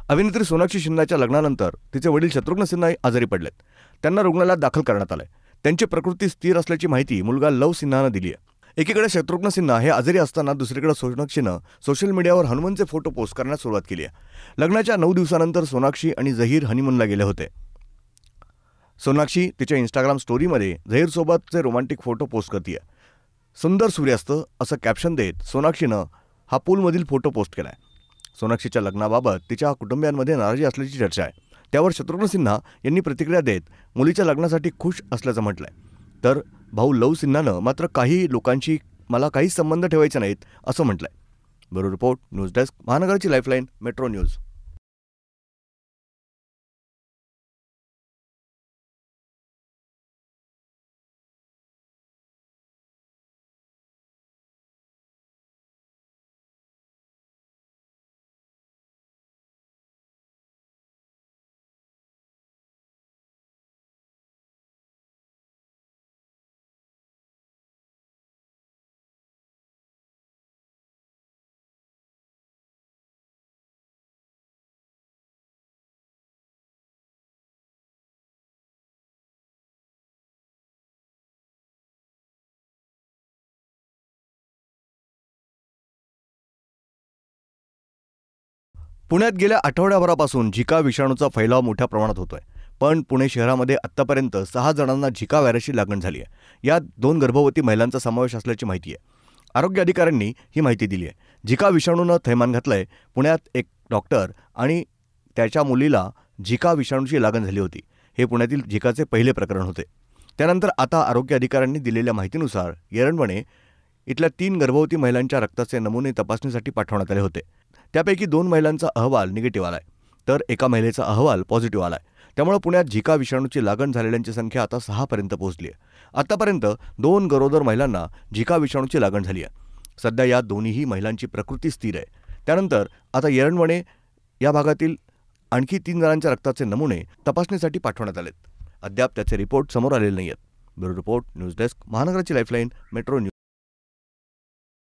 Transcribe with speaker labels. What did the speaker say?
Speaker 1: अभिनेत्री सोनाक्षी सिन्हाच्या लग्नानंतर तिचे वडील शत्रुघ्न सिन्हा आजारी पडलेत. त्यांना रुग्णालयात दाखल करण्यात आलंय. त्यांची प्रकृती स्थिर असल्याची माहिती मुलगा लव सिन्हानं दिली आहे. एकीकडे शत्रुघ्न सिन्हा हे आजारी असताना दुसरीकडे सोनाक्षीनं सोशल मीडियावर हनुमानचे फोटो पोस्ट करण्यास सुरुवात केली आहे. लग्नाच्या 9 दिवसानंतर सोनाक्षी आणि झहीर हनीमूनला गेले होते. सोनाक्षी तिच्या इंस्टाग्राम स्टोरीमध्ये झहीरसोबतचे रोमॅन्टिक फोटो पोस्ट करते. सुंदर सूर्यास्त असं कॅप्शन देत सोनाक्षीनं हा पूलमधील फोटो पोस्ट केलाय. सोनाक्षीच्या लग्नाबाबत तिच्या कुटुंबियांमध्ये नाराजी असल्याची चर्चा आहे. त्यावर शत्रुघ्न सिन्हा यांनी प्रतिक्रिया देत मुलीच्या लग्नासाठी खुश असल्याचं म्हटलंय. तर भाऊ लव सिन्हानं मात्र काही लोकांशी मला काही संबंध ठेवायचे नाहीत असं म्हटलंय. ब्युरो रिपोर्ट, न्यूज डेस्क, महानगरची लाईफलाईन, मेट्रो न्यूज. पुण्यात गेल्या आठवड्याभरापासून झिका विषाणूचा फैलाव मोठ्या प्रमाणात होतोय. पण पुणे शहरामध्ये आत्तापर्यंत 6 जणांना झिका व्हायरसची लागण झाली आहे. यात 2 गर्भवती महिलांचा समावेश असल्याची माहिती आहे. आरोग्य अधिकाऱ्यांनी ही माहिती दिली आहे. झिका विषाणूनं थैमान घातलंय. पुण्यात एक डॉक्टर आणि त्याच्या मुलीला झिका विषाणूची लागण झाली होती. हे पुण्यातील झिकाचे पहिले प्रकरण होते. त्यानंतर आता आरोग्य अधिकाऱ्यांनी दिलेल्या माहितीनुसार येरवणे इथल्या 3 गर्भवती महिलांच्या रक्ताचे नमुने तपासणीसाठी पाठवण्यात आले होते. त्यापैकी 2 महिलांचा अहवाल निगेटिव्ह आलाय, तर एका महिलेचा अहवाल पॉझिटिव्ह आलाय. त्यामुळे पुण्यात झिका विषाणूची लागण झालेल्यांची संख्या आता 6 पर्यंत पोहोचली आहे. आतापर्यंत 2 गरोदर महिलांना झिका विषाणूची लागण झाली आहे. सध्या या दोन्हीही महिलांची प्रकृती स्थिर आहे. त्यानंतर आता येरवणे या भागातील आणखी 3 जणांच्या रक्ताचे नमुने तपासणीसाठी पाठवण्यात आलेत. अद्याप त्याचे रिपोर्ट समोर आलेले नाहीत. ब्युरो रिपोर्ट, न्यूज डेस्क, महानगराची लाईफलाईन, मेट्रो न्यूज.